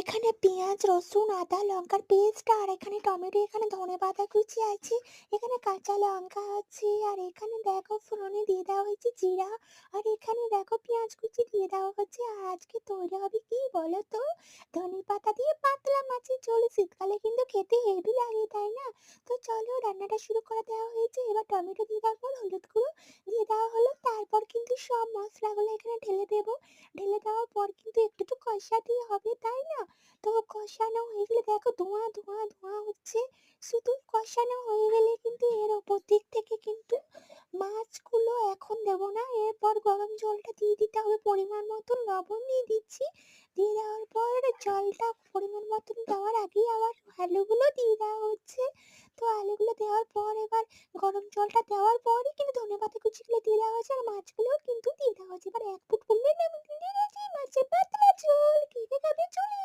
এখানে পেঁয়াজ, রসুন, আদা, লঙ্কার পেস্ট আর এখানে টমেটো, এখানে ধনেপাতা কুচি আছে, এখানে কাঁচা লঙ্কা আছে, আর এখানে দেখো ফোড়নে দিয়ে দেওয়া হয়েছে জিরা, আর এখানে দেখো পেঁয়াজ কুচি দিয়ে দেওয়া হচ্ছে। আর আজকে তৈরি হবে কি বলো তো? ধনেপাতা দিয়ে পাতলা মাছের ঝোল। শীতকালে কিন্তু খেতে হেভি লাগে, তাই না? তো চলো রান্নাটা শুরু করে দেওয়া হয়েছে। এবার টমেটো দিয়ে দেওয়ার পর হলুদ গুঁড়ো দিয়ে দেওয়া হলো। তারপর কিন্তু সব মশলাগুলো এখানে ঢেলে দেবো। ঢেলে দেওয়ার পর কিন্তু একটু তো কষাতেই হবে, তাই না? তো কষানো হয়ে গেলে দেখো ধোঁয়া ধোঁয়া ধোঁয়া হচ্ছে। শুধু কষানো হয়ে গেলে কিন্তু এর ওপর দিক থেকে কিন্তু মাছগুলো এখন দেবো না, এরপর গরম জলটা দিয়ে দিতে হবে। পরিমাণ মতন লবণ দিয়ে দিচ্ছি। দিয়ে দেওয়ার পর জলটা পরিমাণ মতন দেওয়ার আগেই আবার আলুগুলো দিয়ে দেওয়া হচ্ছে। তো আলুগুলো দেওয়ার পর এবার গরম জলটা দেওয়ার পরই কিন্তু ধনেপাতা কুচিগুলো দিয়ে দেওয়া হয়েছে, আর মাছগুলোও কিন্তু দিয়ে দেওয়া হয়েছে। এবার এক ফুট করলেই নামিয়ে নিয়ে গেছি মাছের পাতলা ঝোল। কে কে খাবে চলে